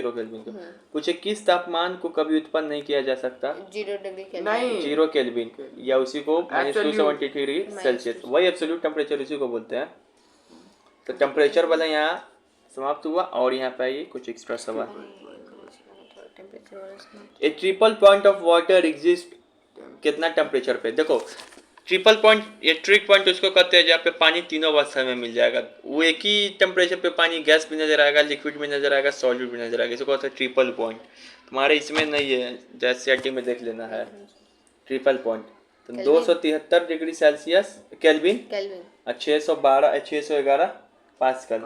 0 kelvin को। पूछे किस तापमान को कभी उत्पन्न नहीं किया जा सकता? 0 डिग्री केल्विन। नहीं, 0 केल्विन या उसी को -273 डिग्री सेल्सियस, वही एब्सोल्यूट टेम्परेचर उसी को बोलते हैं। तो टेम्परेचर वाला यहाँ समाप्त हुआ और यहाँ पे आइए कुछ एक्स्ट्रा सवाल। ए triple point of water exist कितना टेम्परेचर पे? देखो ट्रिपल पॉइंट, ये ट्रिक पॉइंट उसको कहते हैं जहाँ पे पानी तीनों अवस्था में मिल जाएगा। वो एक ही टेम्परेचर पे पानी गैस भी नजर आएगा, लिक्विड भी नजर आएगा, सॉलिड भी नजर आएगा। इसको कहते हैं ट्रिपल पॉइंट। तुम्हारे इसमें नहीं है, जैसे सीआरटी में देख लेना है ट्रिपल पॉइंट। तो 273 degree Celsius kelvin, 612 611 pascal,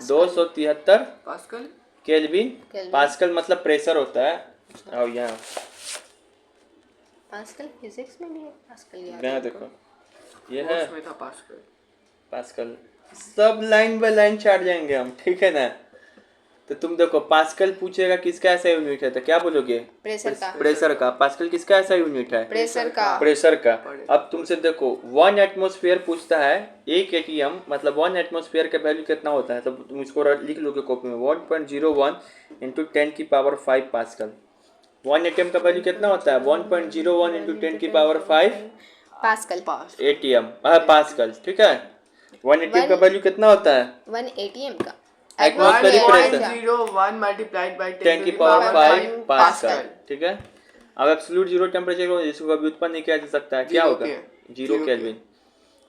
273 pascal kelvin. Pascal मतलब प्रेशर होता है। और यहाँ पास्कल फिजिक्स में भी है, पास्कल याद यहाँ देखो ये है उसमें था पास्कल। पास्कल। सब लाइन बाय लाइन चाट जाएंगे हम, ठीक है ना। तो तुम देखो पास्कल पूछेगा किसका ऐसा यूनिट है तो क्या बोलोगे? प्रेशर का। पास्कल किसका ऐसा यूनिट है? प्रेशर का। अब तुमसे देखो 1 एटमॉस्फेयर पूछता है, 1 एटीएम मतलब 1 एटमॉस्फेयर का वैल्यू कितना होता है? तो तुम इसको लिख लोगे कॉपी में 1.01 × 10⁵ पास्कल। 1 एटीएम का वैल्यू कितना होता है? 1.01 × 10⁵ पास्कल एटीएम पास्कल, ठीक है। 1 एटीएम का वैल्यू कितना होता है? 1 एटीएम का atmospheric pressure 1.01 multiplied by 10⁵ pascal, ठीक है। अब एब्सोल्यूट जीरो टेम्परेचर को जिसको कभी उत्पन्न नहीं किया जा सकता है, क्या होगा? 0 केल्विन।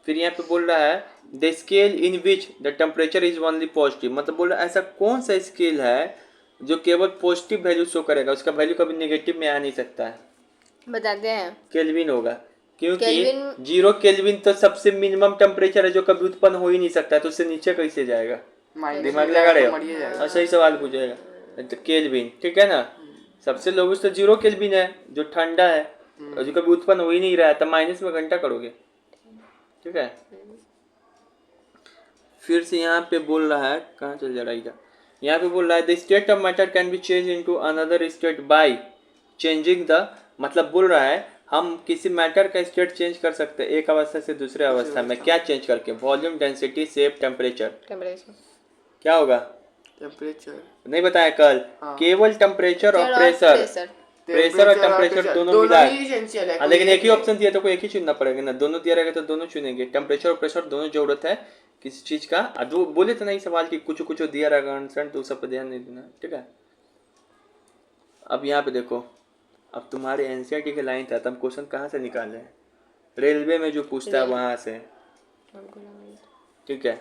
फिर यहाँ पे बोल रहा है the scale in which the temperature is only positive, मतलब बोल रहा है ऐसा कौन सा स्केल है जो केवल पॉजिटिव वैल्यू शो करेगा, उसका वैल्यू कभी नेगेटिव में आ नहीं सकता है। बताते हैं केल्विन होगा, क्योंकि 0 केल्विन तो सबसे मिनिमम टेम्परेचर है जो कभी उत्पन्न हो ही नहीं सकता है, तो उससे नीचे कैसे जाएगा? दिमाग लगा रहे हो और सही सवाल पूछेगा। तो केल्विन, ठीक है ना। सबसे लोवेस्ट तो 0 केल्विन है जो ठंडा है और जो कभी उत्पन्न हो ही नहीं रहा है, तो माइनस में घंटा करोगे, ठीक है। फिर से यहाँ पे बोल रहा है, कहाँ चल जा रहा है, यहाँ पे बोल रहा है the state of matter can be change into another state by changing the, मतलब बोल रहा है हम किसी मैटर का स्टेट चेंज कर सकते हैं एक अवस्था से दूसरे अवस्था में। क्या चेंज करके? Volume, density, shape, temperature. क्या होगा? टेम्परेचर नहीं बताया कल। केवल टेम्परेचर और प्रेशर, प्रेशर और टेम्परेचर दोनों मिला है। लेकिन एक ही ऑप्शन दिया तो कोई एक ही चुनना पड़ेगा ना, दोनों दिया रहेगा तो दोनों चुनेंगे। टेम्परेचर और प्रेशर दोनों जरूरत है किसी चीज का। जो बोले तो नहीं सवाल की कुछ कुछ दिया रहेगा आंसर, तो सब पे ध्यान नहीं देना, ठीक है। अब यहाँ पे देखो, अब तुम्हारे एनसीईआरटी के लाइन था, तब क्वेश्चन कहाँ से निकाले? रेलवे में जो पूछता है वहां से, ठीक है।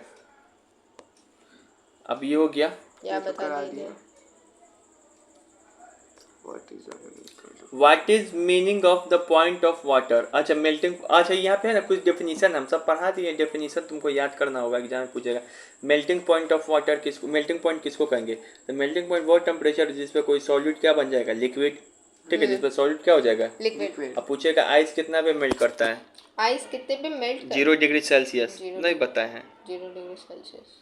अब ये हो गया, बता दीजिए what is meaning of the point of water. अच्छा मेल्टिंग, अच्छा यहाँ पे है ना कुछ डेफिनेशन हम सब पढ़ा दिए, डेफिनेशन तुमको याद करना होगा, एग्जाम में पूछेगा। मेल्टिंग पॉइंट ऑफ वाटर किसको, मेल्टिंग पॉइंट किसको कहेंगे? तो मेल्टिंग पॉइंट वो टेम्परेचर जिसपे कोई सॉलिड क्या बन जाएगा? लिक्विड, ठीक है। जिसपे सॉलिड क्या हो जाएगा? लिक्विड। अब पूछेगा आइस कितना पे मेल्ट करता है? आइस कितने पे मेल्ट? 0 डिग्री सेल्सियस, नहीं बताए हैं। 0 डिग्री सेल्सियस,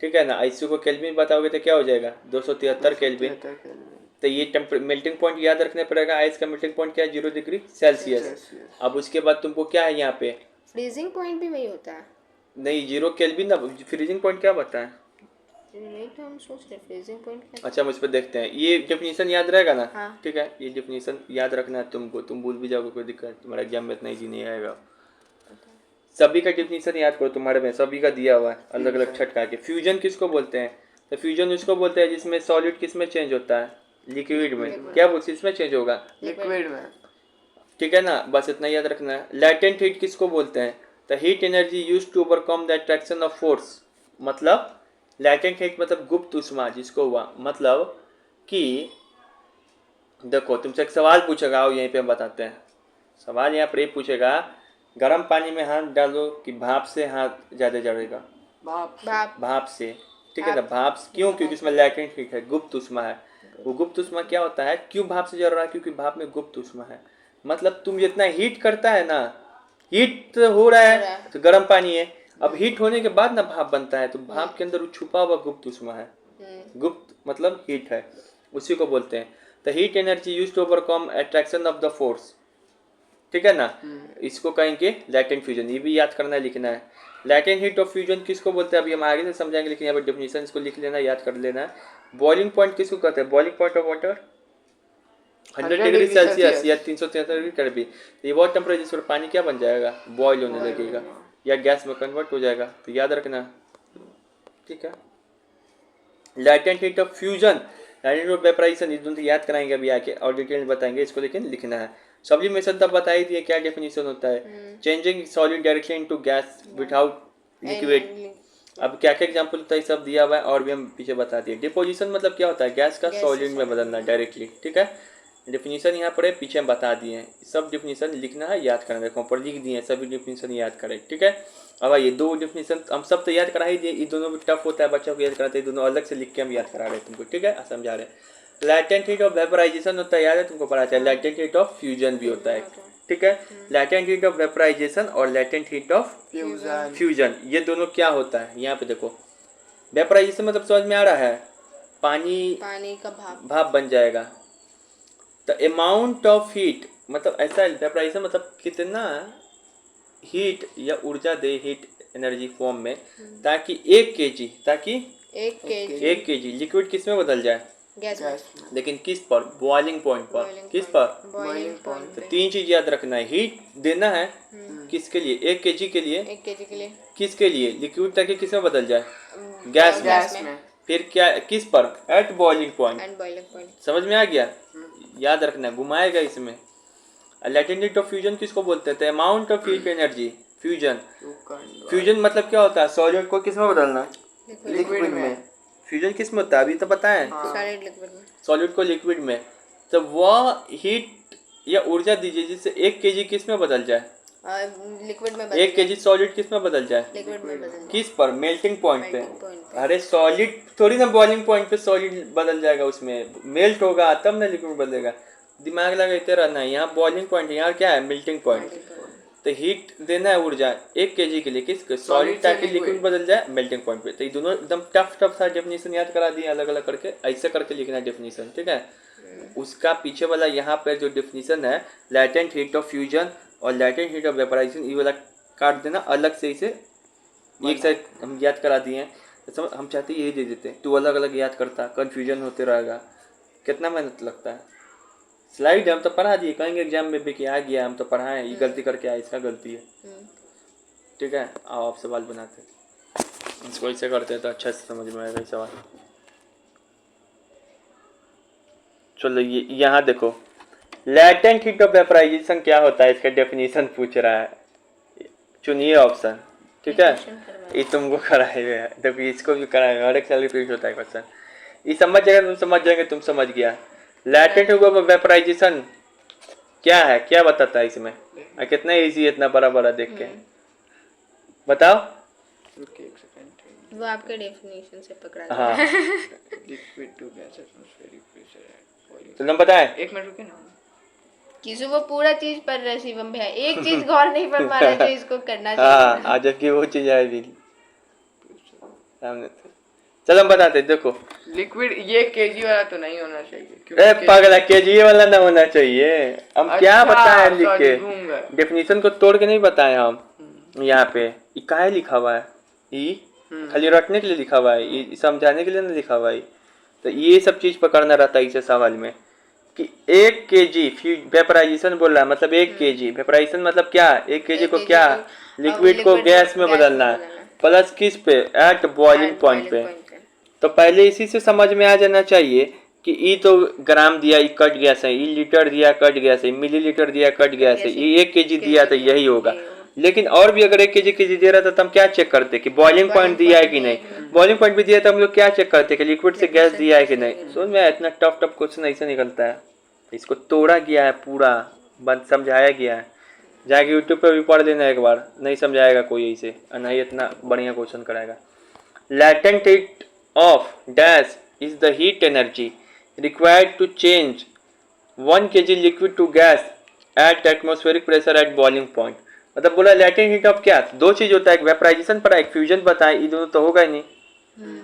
ठीक है ना। आइस को केल्विन बताओगे तो क्या हो जाएगा? 273 केल्विन। तो ये मेल्टिंग पॉइंट याद रखने पड़ेगा। आइस का मेल्टिंग पॉइंट क्या है? 0 डिग्री सेल्सियस। अब उसके बाद तुमको क्या है यहाँ पे? फ्रीजिंग पॉइंट भी वही होता है। नहीं 0 केल्विन, अब फ्रीजिंग पॉइंट क्या बताएं? नहीं तो हम सोच रहे फ्रीजिंग पॉइंट क्या। अच्छा मुझ पर देखते हैं, ये डेफिनेशन याद रहेगा ना? हाँ। ठीक है, ये डेफिनेशन याद रखना है तुमको, तुम भूल भी जाओगे कोई दिक्कत, तुम्हारा एग्जाम में इतना ईजी नहीं आएगा। सभी का डेफिनेशन याद करो, तुम्हारे में सभी का दिया हुआ है अलग अलग छटका के। फ्यूजन किसको बोलते हैं? तो फ्यूजन उसको बोलते हैं जिसमें सॉलिड किस में चेंज होता है? लिक्विड में। क्या बोलते इसमें चेंज होगा? लिक्विड में, ठीक है ना। बस इतना याद रखना है। लैटेंट हीट किसको बोलते हैं? The heat energy used to overcome the attraction of force, मतलब लैटेंट हीट मतलब गुप्त ऊष्मा जिसको हुआ, मतलब कि देखो तुमसे एक सवाल पूछेगा, आओ यहीं पे हम बताते हैं। सवाल यहाँ पर पूछेगा गर्म पानी में हाथ डालो कि भाप से हाथ ज़्यादा जलेगा? भाप से, ठीक है ना। भाप क्यों? क्योंकि उसमें लैटेंट हीट है, गुप्त ऊष्मा है। वो गुप्त ऊष्मा क्या होता है, क्यों भाप से जल रहा है? क्योंकि भाप में गुप्त ऊष्मा है। मतलब तुम जितना हीट करता है ना, हीट हो रहा है तो गर्म पानी है, अब हीट होने के बाद ना भाप बनता है, तो भाप के अंदर छुपा हुआ गुप्त ऊष्मा है। गुप्त मतलब हीट है, उसी को बोलते हैं। The heat energy used to overcome attraction of the force, ठीक है ना। इसको कहेंगे लैटेंट फ्यूजन। ये भी याद करना है, लिखना है। लैटेंट हीट ऑफ फ्यूजन किसको बोलते हैं अभी हम आगे से समझाएंगे, लेकिन यहाँ पर डेफिनेशन इसको लिख लेना, याद कर लेना है। बॉइलिंग पॉइंट किसको कहते हैं? Boiling point of water 100 degree Celsius या 373 डिग्री केल्विन। ये वो टेम्परेचर जिस पर पानी क्या बन जाएगा? बॉयल होने लगेगा या गैस में कन्वर्ट हो जाएगा, तो याद रखना, ठीक है। Latent heat of fusion, latent heat of vaporisation, इस दोनों याद कराएंगे अभी आके और डिटेल में बताएंगे इसको, लेकिन लिखना है। सब्लिमेशन तब बता ही दिए क्या डेफिनेशन होता है, changing solid directly into gas without liquid. अब क्या क्या एग्जांपल होता है सब दिया हुआ है और भी हम पीछे बता दिए। डिपोजिशन मतलब क्या होता है? गैस का सॉलिड में बदलना डायरेक्टली, ठीक है। डेफिनेशन यहाँ पर है, पीछे हम बता दिए हैं, सब डेफिनेशन लिखना है, याद करना है, ऊपर लिख दिए हैं सभी डेफिनेशन याद करें, ठीक है। अब ये दो डेफिनेशन हम सब तो याद करा ही दिए, ये दोनों भी टफ होता है बच्चों को याद कराते हैं, दोनों अलग से लिख के हम याद करा रहे हैं तुमको, ठीक है, समझा रहे हैं। लैटेंट हीट ऑफ वेपराइजेशन होता है, याद है तुमको पता है। लैटेंट हीट ऑफ फ्यूजन भी होता है, ठीक है। लैटेंट हीट ऑफ वेपराइजेशन और लैटेंट हीट ऑफ फ्यूजन, ये दोनों क्या होता है? यहाँ पे देखो, वेपराइजेशन मतलब समझ में आ रहा है, पानी का भाप बन जाएगा। द अमाउंट ऑफ हीट मतलब ऐसा, वेपराइजेशन मतलब कितना हीट या ऊर्जा दे, हीट एनर्जी फॉर्म में, ताकि 1 kg लिक्विड किस में बदल जाए? गैस में। लेकिन किस पर? बॉइलिंग पॉइंट पर। किस पर? बॉइलिंग पॉइंट तो 3 चीज याद रखना है, हीट देना है किसके लिए? 1 kg के लिए। 1 kg के लिए किसके लिए? लिक्विड, ताकि किस में बदल जाए? गैस में। फिर क्या, किस पर? At boiling point. समझ में आ गया? याद रखना है, घुमाएगा इसमें। लैटेंट हीट ऑफ फ्यूजन किसको बोलते हैं? Amount of heat energy fusion मतलब क्या होता है? सॉलिड को किस में बदलना? लिक्विड में। फ्यूजन किस में होता है? अभी तो बताएं, सॉलिड लिक्विड में। सॉलिड को लिक्विड में। तो वह हीट या ऊर्जा दीजिए जिससे 1 kg किस में बदल जाए? लिक्विड में। 1 kg सॉलिड किस में बदल जाए? लिक्विड में बदल। किस पर? मेल्टिंग पॉइंट पे। अरे सॉलिड थोड़ी ना बॉइलिंग पॉइंट पे सॉलिड बदल जाएगा, उसमें मेल्ट होगा तब ना लिक्विड बदलेगा। दिमाग लगाते रहना है, यहाँ बॉइलिंग पॉइंट है, यहाँ क्या है? Melting point. तो हीट देना है ऊर्जा 1 kg के लिए किस? सॉलिड, ताकि लिक्विड बदल जाए मेल्टिंग पॉइंट पे। तो ये दोनों एकदम टफ सा डेफिनेशन याद करा दिए अलग अलग करके, ऐसे करके लिखना है डेफिनेशन, ठीक है। उसका पीछे वाला यहाँ पर जो डेफिनेशन है, लैटेंट हीट ऑफ फ्यूजन और लैटेंट हीट ऑफ वेपराइजेशन, ये वाला काट देना अलग से, इसे एक साइड हम याद करा दिए हैं। तो हम चाहते यही दे देते, तू अलग अलग याद करता, कन्फ्यूजन होते रहेगा, कितना मेहनत लगता है। स्लाइड हम तो पढ़ा दिए, कहेंगे एग्जाम में भी कि आ गया, हम तो पढ़ाएं, ये गलती करके आए, इसका गलती है, ठीक है। आओ आप सवाल बनाते, इसको ऐसे करते हैं तो अच्छा से समझ में आएगा सवाल। चलो ये यहाँ देखो, लैटेंट हीट ऑफ वेपराइजेशन क्या होता है, इसका डेफिनेशन पूछ रहा है, चुनिए ऑप्शन, ठीक है। ये तुमको कराए हुए हैं, देखो इसको भी कराए हुए, हर एक साल रिपीट होता है क्वेश्चन। ये समझ जाएगा, तुम समझ जाएंगे, तुम समझ गया। लैटेंट हीट ऑफ वेपराइजेशन क्या है, क्या बताता है इसमें? कितना इजी है, इतना बड़ा बड़ा देख के बताओ। वो आपके डेफिनेशन से पकड़ा। हाँ liquid to gas atmospheric pressure. तो तुम बताएं। 1 मिनट रुके ना, किसी वो पूरा चीज पढ़ रहा है शिवम भैया, एक चीज गौर नहीं कर पा रहा जो इसको करना चाहिए। हाँ, आज जबकि वो चीज है भी सामने। चलो हम बताते, देखो लिक्विड ये केजी वाला तो नहीं होना चाहिए। ए पागला, केजी वाला ना होना चाहिए। हम क्या बताएं लिख के? डेफिनेशन को तोड़ के नहीं बताएं हम। यहाँ पे ये काहे लिखा हुआ है? ये खाली रटने के लिए लिखा हुआ है, ये समझाने के लिए नहीं लिखा हुआ है। तो ये सब चीज पकड़ना रहता है इसे सवाल में कि 1 kg वेपराइजेशन बोल रहा है, मतलब 1 kg वेपराइजेशन मतलब क्या? 1 kg को क्या? लिक्विड को गैस में बदलना है, प्लस किस पे? एट बॉइलिंग पॉइंट पे। तो पहले इसी से समझ में आ जाना चाहिए कि ई तो ग्राम दिया, ई कट गया सही, ई लीटर दिया कट गया सही, मिलीलीटर दिया कट गया सही, ये 1 kg दिया तो यही होगा। लेकिन और भी अगर 1 kg दे रहा था तो हम क्या चेक करते कि बॉइलिंग पॉइंट दिया है कि नहीं। बॉइलिंग पॉइंट भी दिया तो हम लोग क्या चेक करते कि लिक्विड से गैस दिया है कि नहीं। समझ में इतना टफ क्वेश्चन ऐसे निकलता है, इसको तोड़ा गया है पूरा, बंद समझाया गया है। जाके यूट्यूब पे भी पढ़ लेना एक बार, नहीं समझाएगा कोई ऐसे, नहीं इतना बढ़िया क्वेश्चन कराएगा। Latent heat of dash is the heat energy required to change 1 kg liquid to gas at atmospheric pressure at boiling point. मतलब बोला लैटेंट हीट ऑफ क्या? दो चीज होता है, एक वेपराइजेशन पढ़ा, एक फ्यूजन बताए, ये दोनों तो होगा ही नहीं।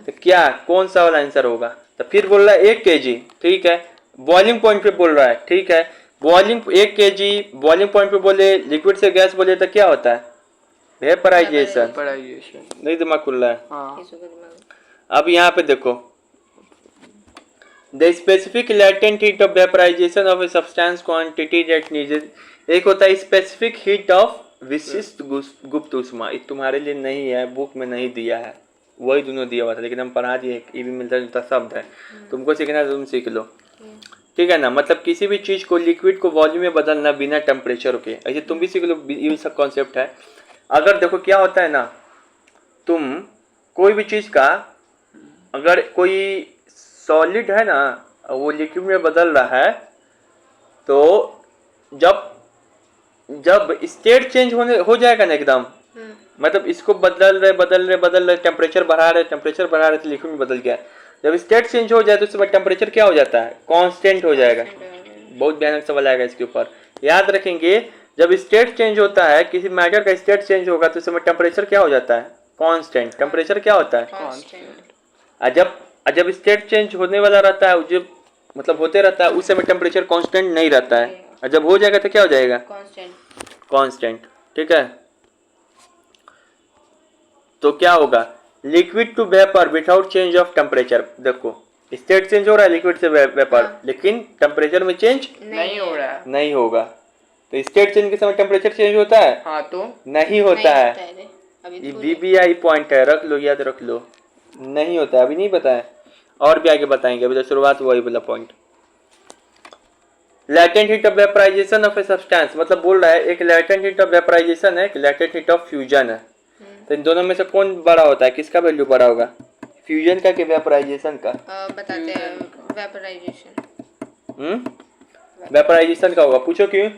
तो क्या कौन सा वाला आंसर होगा? तो फिर बोल रहा है 1 kg, ठीक है, बॉइलिंग पॉइंट पे बोल रहा है, ठीक है। बॉइलिंग 1 kg बॉइलिंग पॉइंट पे बोले, लिक्विड से गैस बोले तो क्या होता है? वेपराइजेशन। वेपराइजेशन। नहीं दिमाग खुल रहा है। हाँ केशव का दिमाग। अब यहाँ पे देखो, the specific latent heat of vaporisation of a substance quantity that needed. एक होता है स्पेसिफिक हीट ऑफ विशिष्ट गुप्त ऊष्मा, ये तुम्हारे लिए नहीं है, बुक में नहीं दिया है, वही दोनों दिया हुआ था, लेकिन हम पढ़ा दिए, ये भी मिलता जुलता शब्द है, तुमको सीखना है तुम सीख लो, ठीक है ना। मतलब किसी भी चीज को, लिक्विड को वॉल्यूम में बदलना बिना टेम्परेचर के, ऐसे तुम भी सीख लो, ये सब कॉन्सेप्ट है। अगर देखो क्या होता है ना, तुम कोई भी चीज का, अगर कोई सॉलिड है ना, वो लिक्विड में बदल रहा है, तो जब जब स्टेट चेंज हो जाएगा ना एकदम, मतलब इसको बदल रहे टेम्परेचर बढ़ा रहे तो लिक्विड में बदल गया। जब स्टेट चेंज हो जाए तो उसके बाद टेम्परेचर क्या हो जाता है, कांस्टेंट हो जाएगा। बहुत भयानक सवाल आएगा इसके ऊपर, याद रखेंगे। जब स्टेट चेंज होता है, किसी मैटर का स्टेट चेंज होगा तो उस समय टेम्परेचर क्या हो जाता है, कांस्टेंट। टेम्परेचर क्या होता है, कांस्टेंट। जब स्टेट चेंज होने वाला रहता है, जब मतलब होते रहता है, उस समय टेम्परेचर कांस्टेंट नहीं रहता है, और जब हो जाएगा तो क्या हो जाएगा, कांस्टेंट। ठीक है, तो क्या होगा, liquid to vapour without change of temperature. देखो स्टेट चेंज हो रहा है लिक्विड से वेपर, लेकिन टेम्परेचर में चेंज नहीं हो रहा है। नहीं होगा। तो स्टेट चेंज के समय टेम्परेचर चेंज होता है, हाँ तो नहीं होता है। ये बीबीआई पॉइंट है, रख लो, याद रख लो, नहीं होता है। अभी नहीं बताया, और भी आगे बताएंगे, अभी तो शुरुआत वही वाला point. Latent heat of vaporisation of a substance, मतलब बोल रहा है एक लैटेंट हीट ऑफ वेपराइजेशन है, एक लैटेंट हीट ऑफ फ्यूजन है। तो इन दोनों में से कौन बड़ा होता है, किसका वैल्यू बड़ा होगा, फ्यूजन का कि वेपराइजेशन का? बताते हैं वेपराइजेशन। वेपराइजेशन का होगा। पूछो क्यों?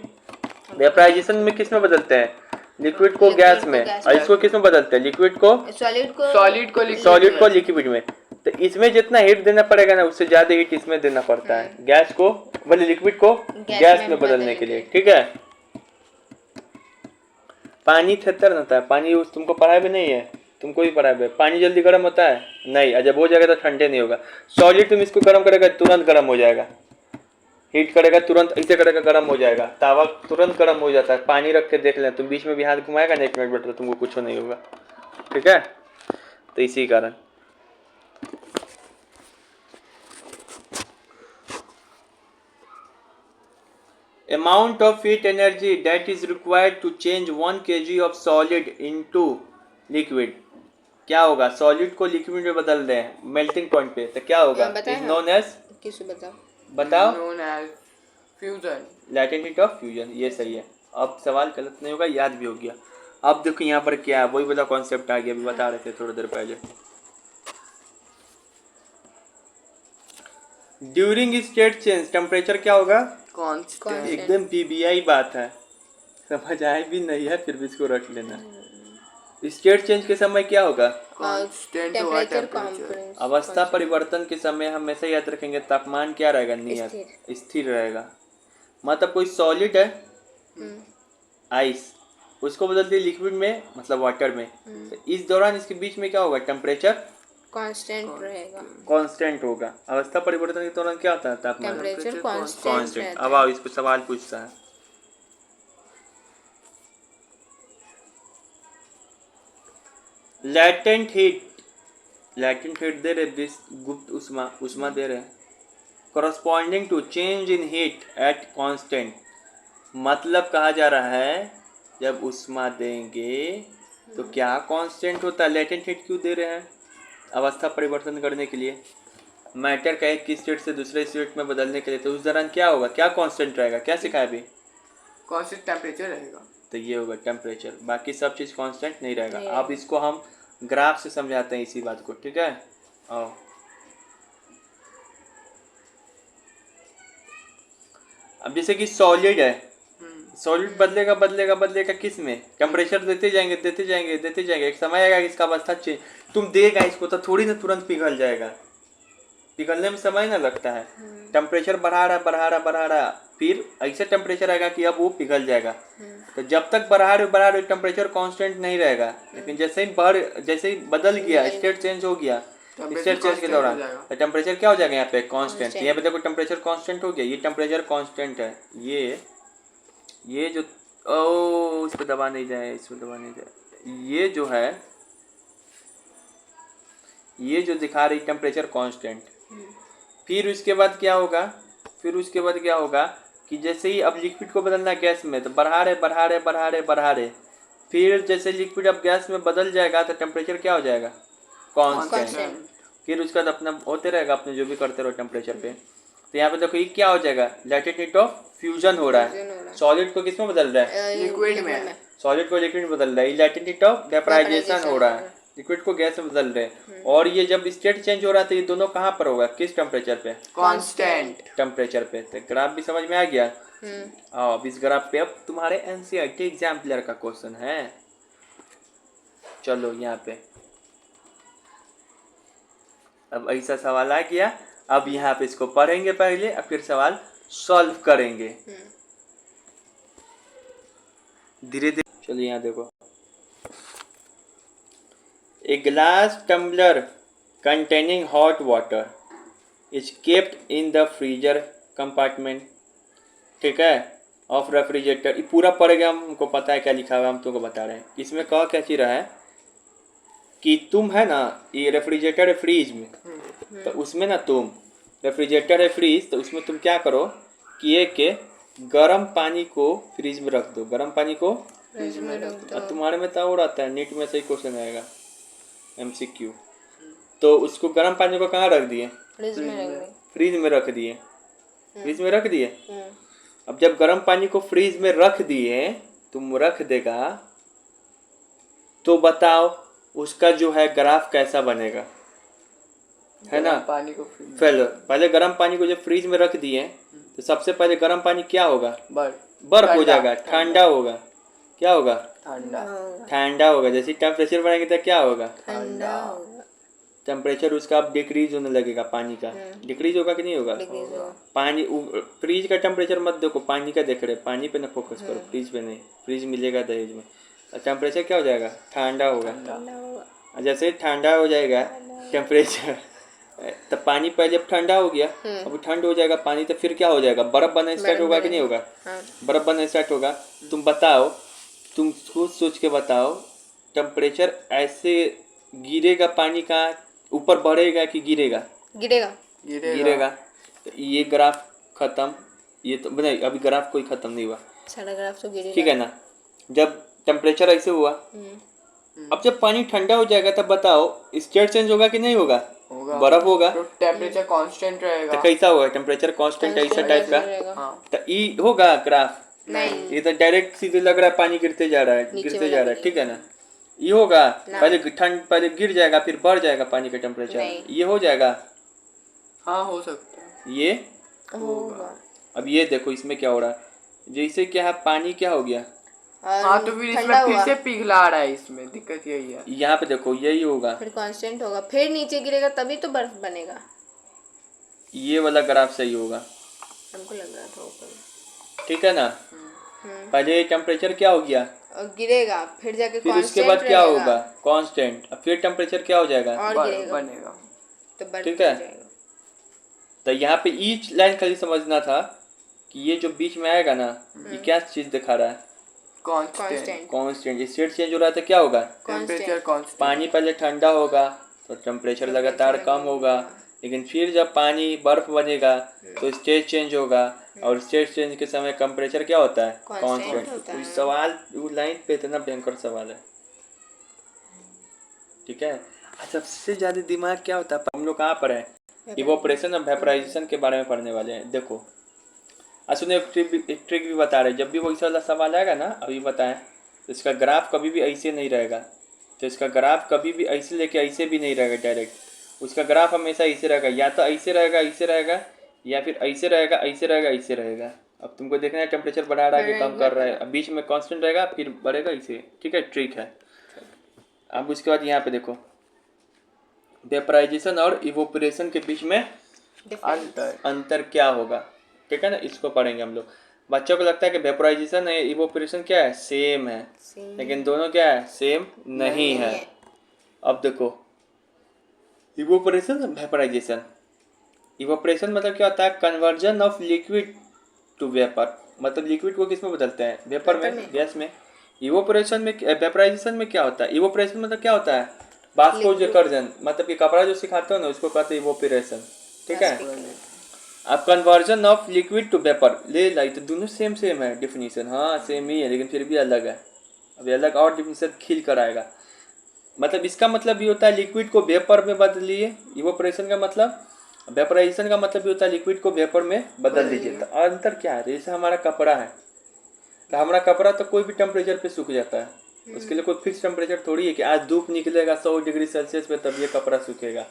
वेपराइजेशन में किस में बदलते हैं, लिक्विड को गैस में, और इसको किस में बदलते हैं, लिक्विड को सॉलिड को लिक्विड में। तो इसमें जितना हीट देना पड़ेगा ना, उससे ज्यादा हीट इसमें देना पड़ता है, गैस को मतलब लिक्विड को गैस में बदलने के लिए। ठीक है, पानी 73 होता है, पानी तुमको पढ़ा भी नहीं है, तुमको भी पढ़ा है, पानी जल्दी गर्म होता है नहीं, और जब हो जाएगा तो ठंडे नहीं होगा। सॉलिड तुम इसको गर्म करेगा तुरंत गर्म हो जाएगा, हीट करेगा तुरंत, ऐसे करेगा गर्म हो जाएगा, तावा तुरंत गर्म हो जाता है। पानी रख के देख लें, तुम बीच में भी हाथ घुमाएगा ना 1 मिनट बैठ, तो तुमको कुछ नहीं होगा। ठीक है, तो इसी कारण amount of heat energy that is required to change 1 kg of solid into liquid, क्या होगा, सॉलिड को लिक्विड में बदल रहे हैं मेल्टिंग पॉइंट पे, तो क्या होगा, इज नोन एज, बताओ, known as fusion, latent heat of fusion. ये सही है, अब सवाल गलत नहीं होगा, याद भी हो गया। अब देखो यहाँ पर क्या है, वही वाला कॉन्सेप्ट आ गया, अभी बता रहे थे थोड़ी देर पहले। ड्यूरिंग स्टेट चेंज टेम्परेचर क्या होगा, कांस्टेंट। एकदम पीबीआई बात है, समझ आए भी नहीं है फिर भी इसको रख लेना। स्टेट चेंज के समय क्या होगा, कांस्टेंट हुआ टेम्परेचर। अवस्था परिवर्तन के समय हमेशा याद रखेंगे तापमान क्या रहेगा, नियत स्थिर रहेगा। मतलब कोई सॉलिड है, आइस, उसको बदल दिए लिक्विड में, मतलब वाटर में, तो इस दौरान इसके बीच में क्या होगा, टेम्परेचर कांस्टेंट रहेगा, कांस्टेंट होगा। अवस्था परिवर्तन के दौरान क्या होता है, तापमान टेम्परेचर कांस्टेंट। कांस्टेंट। अब आओ इस पर सवाल पूछता है, लैटेंट हीट दे रहे, गुप्त उष्मा दे रहे, corresponding to change in heat at constant, मतलब कहा जा रहा है जब उष्मा देंगे तो क्या कांस्टेंट होता है, लेटेंट हीट क्यों दे रहे हैं, अवस्था परिवर्तन करने के लिए, मैटर का एक स्टेट से दूसरे स्टेट में बदलने के लिए। तो उस दौरान क्या होगा, क्या कांस्टेंट रहेगा, क्या सिखाया अभी, कांस्टेंट टेम्परेचर रहेगा, तो ये होगा टेम्परेचर, बाकी सब चीज़ कांस्टेंट नहीं रहेगा। अब इसको हम ग्राफ से समझाते हैं इसी बात को। ठीक है, आओ, अब जैसे कि सॉलिड है, सॉलिड बदलेगा किस में, टेम्परेचर देते जाएंगे, एक समय आएगा इसका अवस्था चेंज, तुम देगा इसको तो थोड़ी ना तुरंत पिघल जाएगा, पिघलने में समय ना लगता है, टेम्परेचर बढ़ा रहा, फिर ऐसे टेम्परेचर आएगा कि अब वो पिघल जाएगा। तो जब तक बढ़ा रहे टेम्परेचर कांस्टेंट नहीं रहेगा, लेकिन जैसे ही बदल गया, स्टेट चेंज हो गया, स्टेट चेंज के दौरान तो टेम्परेचर क्या हो जाएगा, यहाँ पे कांस्टेंट। यहाँ पे देखो टेम्परेचर कांस्टेंट हो गया, ये टेम्परेचर कांस्टेंट है, ये जो इस पे दबा नहीं जाए, ये जो है, ये जो दिखा रही टेम्परेचर कांस्टेंट, फिर उसके बाद क्या होगा, कि जैसे ही अब लिक्विड को बदलना है गैस में, तो बढ़ा रहे, फिर जैसे लिक्विड अब गैस में बदल जाएगा तो टेम्परेचर क्या हो जाएगा, कांस्टेंट। फिर उसका बाद अपना होते रहेगा, अपने जो भी करते रहो टेम्परेचर पे। तो यहाँ पे देखो ये क्या हो जाएगा, लेटेंट हीट ऑफ फ्यूजन हो रहा है। सॉलिड को किस में बदल रहा है, लिक्विड में। सॉलिड को लिक्विड में बदल रहा है। लेटेंट हीट ऑफ वेपराइजेशन हो रहा है, लिक्विड को गैस में बदल रहे हैं। और ये जब स्टेट चेंज हो रहा है तो ये दोनों कहाँ पर होगा, किस टेम्परेचर पे, कांस्टेंट टेम्परेचर पे। तो ग्राफ भी समझ में आ गया। अब इस ग्राफ पे अब तुम्हारे एनसीईआरटी एग्जाम्पलर का क्वेश्चन है। चलो यहाँ पे अब ऐसा सवाल आ गया। अब यहाँ पे इसको पढ़ेंगे पहले और फिर सवाल सॉल्व करेंगे धीरे धीरे। चलिए यहाँ देखो, a glass tumbler containing hot water is kept in the freezer compartment, ठीक है, ऑफ रेफ्रिजरेटर। ये पूरा पढ़ेगा, हमको पता है क्या लिखा हुआ है, हम तुमको बता रहे हैं। इसमें क्या चीज रहा है कि तुम है ना, ये रेफ्रिजरेटर है फ्रीज में, तो उसमें ना तुम, रेफ्रिजरेटर है फ्रीज, तो उसमें तुम क्या करो कि एक के गर्म पानी को फ्रीज में रख दो, गर्म पानी को फ्रिज में रख दो। अब तुम्हारे में तो और आता है, नीट में सही क्वेश्चन आएगा MCQ। तो उसको गर्म पानी को कहाँ रख दिए, फ्रिज में रख दो। फ्रीज में रख दिए, फ्रीज में रख दिए। अब जब गर्म पानी को फ्रीज में रख दिए, तुम रख देगा, तो बताओ उसका जो है ग्राफ कैसा बनेगा, है ना। पानी को पहले गर्म पानी को जब फ्रीज में रख दिए तो सबसे पहले गर्म पानी क्या होगा, बर्फ हो जाएगा, ठंडा होगा, क्या होगा, ठंडा होगा। जैसे टेम्परेचर बढ़ेंगे तो क्या होगा, ठंडा होगा। टेम्परेचर उसका अब डिक्रीज होने लगेगा, पानी का डिक्रीज होगा कि नहीं होगा। पानी फ्रीज का टेम्परेचर मत देखो, पानी का देख रहे, पानी पे ना फोकस करो, फ्रीज पे नहीं। फ्रीज मिलेगा दहेज में, टेम्परेचर क्या हो जाएगा, ठंडा होगा। जैसे ठंडा हो जाएगा टेम्परेचर, तो पानी पहले अब ठंडा हो गया, अब ठंड हो जाएगा पानी, तो फिर क्या हो जाएगा, बर्फ बनना स्टार्ट होगा कि नहीं होगा, बर्फ बनना स्टार्ट होगा। तुम बताओ, तुम खुद सोच के बताओ, टेम्परेचर ऐसे गिरेगा, पानी का ऊपर बढ़ेगा कि गिरेगा, गिरेगा। तो ये ग्राफ खत्म, ये तो नहीं, अभी ग्राफ कोई खत्म नहीं हुआ, सारा ग्राफ तो गिरेगा, ठीक है ना। जब टेम्परेचर ऐसे हुआ, अब जब पानी ठंडा हो जाएगा तब बताओ स्टेट चेंज होगा कि नहीं होगा, बर्फ होगा, तो टेम्परेचर कांस्टेंट रहेगा। तो कैसा होगा, टेम्परेचर कांस्टेंट ऐसा टाइप का, तो ई होगा ग्राफ नहीं, ये तो डायरेक्ट सीधे लग रहा है, पानी गिरते जा रहा है, ठीक है ना। ये होगा पहले ठंड, पहले गिर जाएगा फिर बढ़ जाएगा पानी का टेम्परेचर, ये हो जाएगा, हाँ हो सकता है, ये होगा। अब ये देखो इसमें क्या हो रहा है, जैसे क्या है, पानी क्या हो गया, हाँ तो फिर इसमें फिर से पिघला रहा है, इसमें दिक्कत यही है। यहाँ पे देखो यही होगा, फिर कांस्टेंट होगा, फिर नीचे गिरेगा तभी तो बर्फ बनेगा। ये वाला ग्राफ सही होगा, हमको लग रहा था ऊपर, ठीक है ना। पहले टेम्परेचर क्या हो गया और गिरेगा, फिर जाके फिर उसके बाद क्या होगा, कांस्टेंट, अब फिर टेम्परेचर क्या हो जाएगा, और गिरेगा, बनेगा, तो बर्फ ठीक है। बन जाएगा। तो यहाँ पे ईच लाइन खाली समझना था कि ये जो बीच में आएगा ना, ये क्या चीज दिखा रहा है, कांस्टेंट। कांस्टेंट। स्टेट चेंज हो रहा है तो क्या होगा, टेम्परेचर कांस्टेंट। पानी पहले ठंडा होगा तो टेम्परेचर लगातार कम होगा, लेकिन फिर जब पानी बर्फ बनेगा तो स्टेट चेंज होगा, और स्टेट चेंज के समय टेम्परेचर क्या होता है, कांस्टेंट। होता है। सवाल वो लाइन पे इतना भयंकर सवाल है, ठीक है। सबसे ज्यादा दिमाग क्या होता है, हम लोग कहाँ पर है, इवोपरेशन और वेपराइजेशन के बारे में पढ़ने वाले हैं। देखो सुनो, एक ट्रिक भी बता रहे, जब भी वैसा वाला सवाल आएगा ना, अभी बताएं, तो इसका ग्राफ कभी भी ऐसे नहीं रहेगा, तो इसका ग्राफ कभी भी ऐसे लेके ऐसे भी नहीं रहेगा डायरेक्ट, उसका ग्राफ हमेशा ऐसे रहेगा, या तो ऐसे रहेगा, या फिर ऐसे रहेगा। अब तुमको देखना है टेम्परेचर बढ़ा रहा है कि कम कर रहा है, अब बीच में कांस्टेंट रहेगा फिर बढ़ेगा ऐसे, ठीक है, ट्रिक है। अब उसके बाद यहाँ पे देखो, वेपराइजेशन और इवोपरेशन के बीच में अंतर क्या होगा, ठीक है ना, इसको पढ़ेंगे हम लोग। बच्चों को लगता है कि वेपराइजेशन है, इवोपरेशन क्या है, सेम है, लेकिन दोनों क्या है, सेम नहीं है। अब देखो इवोपरेशन और वेपराइजेशन, इवोपरेशन मतलब क्या होता है, conversion of liquid to vapour, मतलब लिक्विड को किस में बदलते हैं, वेपर में, गैस में। इवोपोरेशन में वेपराइजेशन में क्या होता है? इवोपोरेशन मतलब क्या होता है? बाष्पोत्सर्जन, मतलब कि कपड़ा जो सिखाते हो ना उसको कहते हैं इवोपोरेशन, ठीक है। अब conversion of liquid to vapour, ले लाई तो दोनों सेम सेम है डिफिनीशन, हाँ सेम ही है लेकिन फिर भी अलग है। अभी अलग और डिफिनीशन खिल कर आएगा। मतलब इसका मतलब ये होता है लिक्विड को वेपर में बदल लिए, इवोपोरेशन का मतलब, वेपराइजेशन का मतलब ये होता है लिक्विड को वेपर में बदल दीजिए। तो अंतर क्या है? जैसे हमारा कपड़ा है, तो हमारा कपड़ा तो कोई भी टेम्परेचर पे सूख जाता है, उसके लिए कोई फिक्स टेम्परेचर थोड़ी है कि आज धूप निकलेगा 100 डिग्री सेल्सियस पे तब ये कपड़ा सूखेगा।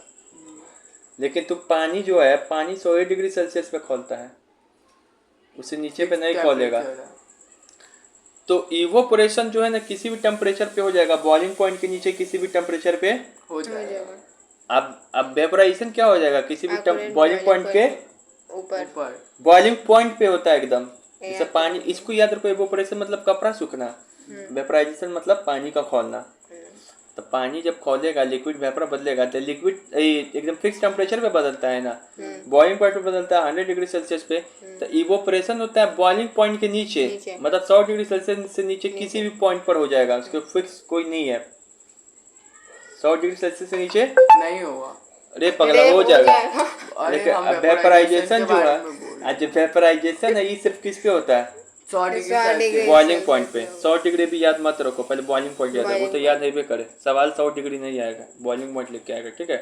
लेकिन तो पानी जो है, पानी 100 डिग्री सेल्सियस पे खौलता है, उससे नीचे पे नहीं खौलेगा। तो इवोपोरेशन जो है ना किसी भी टेम्परेचर पे हो जाएगा, बॉइलिंग पॉइंट के नीचे किसी भी टेम्परेचर पे हो जाएगा। अब वेपराइजेशन क्या हो जाएगा? किसी भी बॉइलिंग पॉइंट के ऊपर बॉइलिंग पॉइंट पे होता है एकदम। जैसे पानी, इसको याद रखो, इवोपोरेशन मतलब कपड़ा सूखना, वेपराइजेशन मतलब पानी का खौलना। तो पानी जब खौलेगा, लिक्विड वेपर बदलेगा, तो लिक्विड एकदम फिक्स टेम्परेचर पे बदलता है ना, बॉइलिंग पॉइंट पे बदलता है 100 डिग्री सेल्सियस पे। तो इवोपोरेशन होता है बॉइलिंग पॉइंट के नीचे, मतलब 100 डिग्री सेल्सियस से नीचे किसी भी पॉइंट पर हो जाएगा, उसके फिक्स कोई नहीं है। 100 डिग्री सेल्सियस से नीचे नहीं होगा। अरे पगला हो जाएगा। अरे लेकिन हम अब वेपराइजेशन जो है, है आज वेपराइजेशन है ये सिर्फ किस पे होता है? 100 डिग्री बॉइलिंग पॉइंट पे। 100 डिग्री भी याद मत रखो, पहले बॉइलिंग पॉइंट याद रखो, तो याद है भी करे, सवाल 100 डिग्री नहीं आएगा, बॉइलिंग पॉइंट लेके आएगा, ठीक है।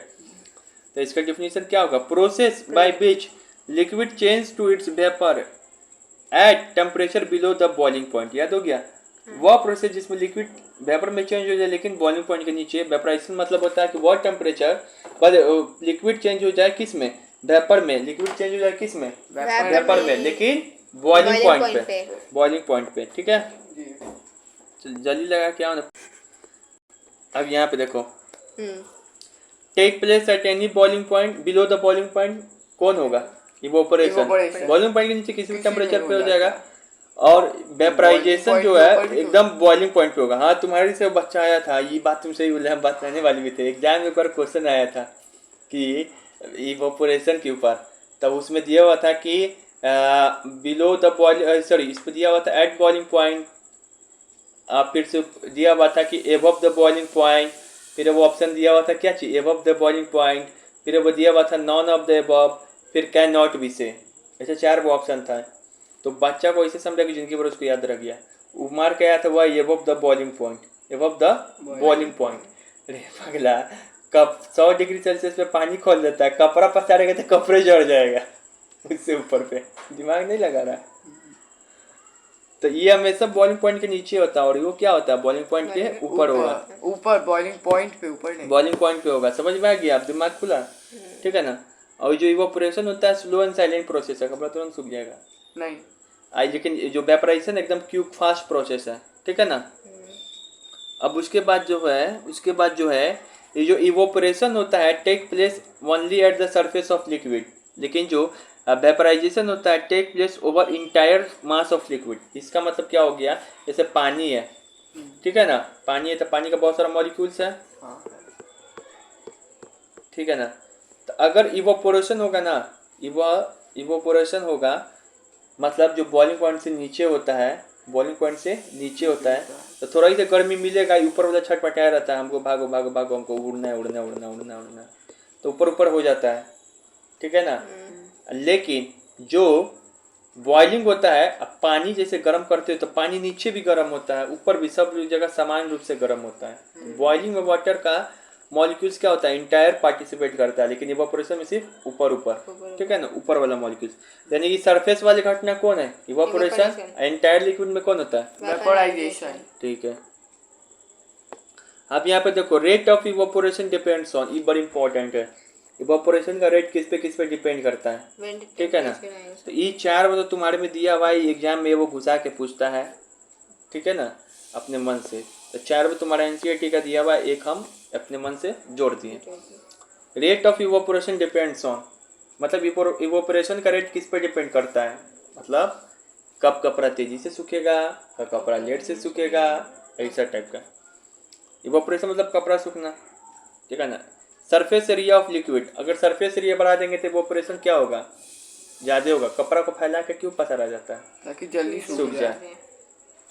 तो इसका डेफिनेशन क्या होगा? Process by which liquid change to its vapour at temperature below the boiling point. याद हो गया? वह प्रोसेस जिसमें लिक्विड वेपर में चेंज हो जाए लेकिन बॉइलिंग पॉइंट के नीचे। वेपराइजेशन मतलब होता है कि वह टेम्परेचर लिक्विड चेंज हो जाए किस में? वेपर में। लिक्विड चेंज हो जाए किस में? वेपर में, लेकिन बॉइलिंग पॉइंट पे, बॉइलिंग पॉइंट पे, ठीक है। जल्दी लगा क्या होना। अब यहाँ पे देखो, take place at any boiling point below the boiling point, कौन होगा? इवोपोरेशन। बॉइलिंग पॉइंट के नीचे किसी भी टेम्परेचर पे हो जाएगा। और वेपराइजेशन जो है एकदम बॉइलिंग पॉइंट पे होगा। हाँ, तुम्हारी से बच्चा आया था, ये बात तुम सही बोले, हम बात कहने वाली भी थे। एग्जाम में एक बार क्वेश्चन आया था कि इवोपोरेशन के ऊपर, तब उसमें दिया हुआ था कि बिलो द बॉइलिंग, सॉरी, इस पर दिया हुआ था एट बॉइलिंग पॉइंट, फिर से दिया हुआ था कि एबव द बॉइलिंग पॉइंट, फिर वो ऑप्शन दिया हुआ था क्या चीज? एबव द बॉइलिंग पॉइंट, फिर वो दिया हुआ था नॉन ऑफ द एबव, फिर कैन नॉट बी से। ऐसे 4 वो ऑप्शन था। तो बच्चा को ऐसे समझा कि जिंदगी भर उसको याद रह गया। वो मार के आया था वह above the boiling point, above the boiling point. अरे पगला, कप 100 डिग्री सेल्सियस पे पानी खोल देता है, कपड़ा पसारेगा तो कपड़े जड़ जाएगा उससे ऊपर पे। दिमाग नहीं लगा रहा। तो ये हमेशा बॉइलिंग पॉइंट के नीचे होता है, और वो क्या होता है? बॉइलिंग पॉइंट के ऊपर होगा। ऊपर बॉइलिंग पॉइंट पे, ऊपर नहीं, बॉइलिंग पॉइंट पे होगा। समझ में आ गया? आप दिमाग खुला, ठीक है ना। और जो इवोपोरेशन होता है स्लो एंड साइलेंट प्रोसेस है, कपड़ा तुरंत सूख जाएगा नहीं। लेकिन जो वेपराइजेशन एकदम क्विक फास्ट प्रोसेस है, ठीक है ना। अब उसके बाद जो है ये जो इवोपोरेशन होता है take place only at the surface of liquid, लेकिन जो वेपराइजेशन होता है take place over entire mass of liquid. इसका मतलब क्या हो गया? जैसे पानी है, ठीक है ना, पानी है तो पानी का बहुत सारा मॉलिक्यूल्स है, ठीक है ना। तो अगर इवोपोरेशन होगा ना, इवोपोरेशन होगा मतलब जो बॉइलिंग पॉइंट से नीचे होता है, बॉइलिंग पॉइंट से नीचे होता है, तो थोड़ा ही तो गर्मी मिलेगा, ऊपर वाला छटपटाया रहता है, हमको भागो भागो भागो, हमको उड़ना है उड़ना उड़ना उड़ना उड़ना, तो ऊपर ऊपर हो जाता है, ठीक है ना। लेकिन जो बॉइलिंग होता है, अब पानी जैसे गर्म करते हो तो पानी नीचे भी गर्म होता है, ऊपर भी, सब जगह समान रूप से गर्म होता है। बॉइलिंग में वाटर का मॉलिक्यूल्स क्या होता है? इंटायर पार्टिसिपेट करता है, लेकिन इवापोरेशन में सिर्फ ऊपर ऊपर, ठीक है ना, ऊपर वाला मॉलिक्यूल्स। यानी कि सरफेस वाली घटना कौन है? इवापोरेशन। इंटायर लिक्विड में कौन होता है? वेपोराइजेशन, ठीक है। अब यहाँ पे देखो, rate of evaporation depends on, ये बड़ी इंपॉर्टेंट है। इवापोरेशन का रेट किस पे डिपेंड करता है, ठीक है ना। तो ये 4 तो तुम्हारे में दिया हुआ है, एग्जाम में वो घुसा के पूछता है, ठीक है ना, अपने मन से। तो 4 तुम्हारा एनसीईआरटी का दिया हुआ है, एक हम अपने मन से जोड़ दिए। Rate of evaporation depends on, मतलब इवोपोरेशन का रेट किस पे डिपेंड करता है? मतलब कब कपड़ा तेजी से सूखेगा, कब कपड़ा लेट से सूखेगा, ऐसा टाइप का। इवोपोरेशन मतलब कपड़ा सूखना, ठीक है ना। सरफेस एरिया ऑफ लिक्विड, अगर सरफेस एरिया बढ़ा देंगे तो इवोपोरेशन क्या होगा? ज़्यादा होगा। कपड़ा को फैला के क्यों पसारा जाता है? ताकि जल्दी सूख जाए।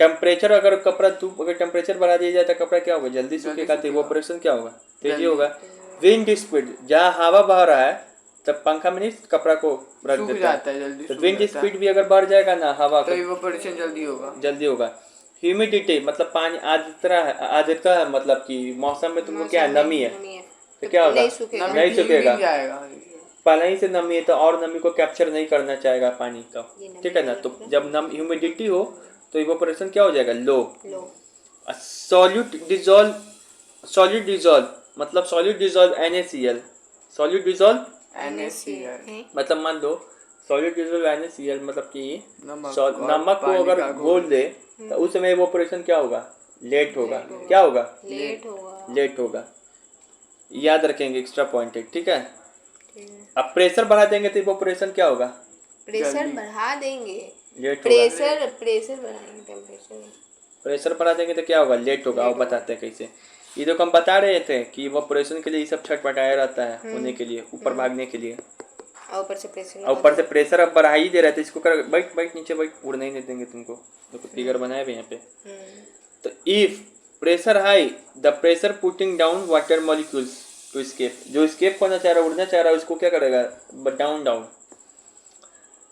टेम्परेचर अगर कपड़ा धूप अगर टेम्परेचर बढ़ा दिया जाए तो कपड़ा क्या होगा, जल्दी सूखेगा, तो इवोपरेशन क्या होगा, तेजी होगा। विंड स्पीड, जहाँ हवा बह रहा है तब पंखा में नहीं कपड़ा को रख सूख देता जाता है, जल्दी तो सूख विंड जाता है। स्पीड भी अगर बढ़ जाएगा ना हवा तो का, इवोपोरेशन जल्दी होगा। ह्यूमिडिटी मतलब पानी आर्द्रता है, मतलब कि मौसम में तुमको क्या है, नमी है, नमी है तो क्या होगा, नहीं सूखेगा। नहीं सूखेगा, मिल जाएगा। पहले ही से नमी है तो और नमी को कैप्चर नहीं करना चाहेगा पानी का, ये नमी ठीक है ना। नहीं तो होगा। जब ह्यूमिडिटी हो तो इवोपोरेशन क्या हो जाएगा, लो। लो सॉलिड डिजॉल्व मतलब solid dissolve NaCl, solid dissolve NaCl मतलब मान लो सॉलिड डिजॉल्व NaCl मतलब कि नमक और नमक को पानी अगर का घोल दे तो उस समय इवोपोरेशन क्या होगा, लेट होगा। क्या होगा, लेट होगा। लेट होगा। याद रखेंगे, एक्स्ट्रा पॉइंट है, ठीक है। अब प्रेशर बढ़ा देंगे तो इवोपोरेशन क्या होगा, प्रेशर जल्दी। बढ़ा देंगे, लेट होगा। प्रेशर बढ़ाएंगे, टेम्परेचर प्रेशर बढ़ा देंगे तो क्या होगा, लेट होगा। वो बताते हैं कैसे। ये तो हम बता रहे थे कि इवोपोरेशन के लिए ये सब छटपटाया रहता है होने के लिए, ऊपर भागने के लिए। और ऊपर से प्रेशर और ऊपर से प्रेशर अब बढ़ा ही दे रहे थे, इसको कर बैठ बैठ नीचे बैठ, उड़ने ही नहीं देंगे तुमको। देखो फिगर बनाए हुए यहाँ पे। तो if pressure high the pressure putting down water molecules to escape, जो स्केप होना चाह रहा है, उड़ना चाह रहा है, उसको क्या करेगा, डाउन।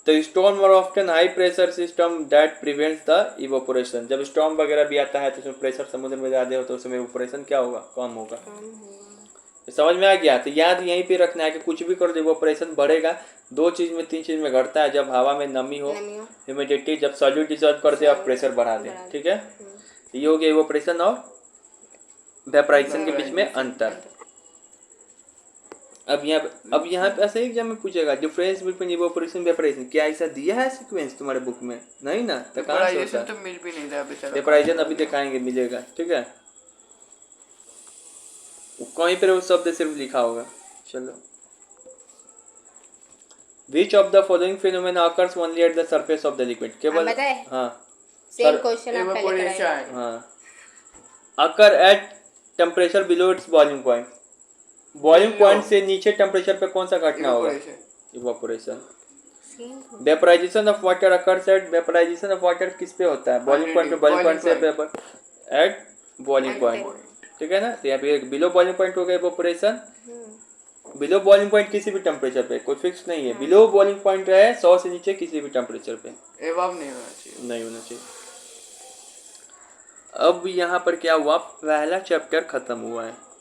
तो स्टॉर्म और often high pressure system that prevents the evaporation. जब स्टॉर्म वगैरह भी आता है तो उसमें प्रेशर समुद्र में ज़्यादा हो तो उसमें इवोपोरेशन क्या होगा, कम होगा। समझ में आ गया। तो याद यहीं पे रखना है कि कुछ भी कर दो इवोपोरेशन बढ़ेगा। 2 चीज़ में 3 चीज़ में घटता है, जब हवा में नमी हो, ह्यूमिडिटी, जब सॉल्यूट डिसॉल्व कर दे और प्रेशर बढ़ा दे, ठीक है। ये हो गया इवोपोरेशन और वेपराइजेशन के बीच में अंतर। अब यहाँ पे ऐसे एग्जाम में पूछेगा डिफरेंस बिटवीन इवोपोरेशन वेपराइजेशन, क्या ऐसा दिया है सीक्वेंस तुम्हारे बुक में, नहीं ना, तो कहाँ से होता है। तो मिल भी नहीं रहा बेचारा। वेपराइजेशन अभी दिखाएंगे, मिलेगा, ठीक है। कहीं पर वो शब्द सिर्फ लिखा होगा। चलो, which of the following phenomena occurs only at the surface of the liquid, केवल हाँ सेम क्वेश्चन आप पहले कराए। इवोपोरेशन हाँ, occur at temperature below its boiling point, boiling point से नीचे टेम्परेचर पे कौन सा घटना होगा, evaporation. Vaporisation of water occurs at, vaporisation of water किस पे होता है, बॉइलिंग पॉइंट पे, बॉइलिंग पॉइंट से एट बॉइलिंग पॉइंट, ठीक है ना। तो यहाँ पे बिलो बॉइलिंग पॉइंट हो गया इवोपोरेशन। बिलो बॉइलिंग पॉइंट किसी भी टेम्परेचर पे, कोई फिक्स नहीं है। बिलो बॉइलिंग पॉइंट है 100 से नीचे किसी भी टेम्परेचर पे, एवब नहीं होना चाहिए, नहीं होना चाहिए। अब यहाँ पर क्या हुआ, पहला चैप्टर खत्म हुआ है।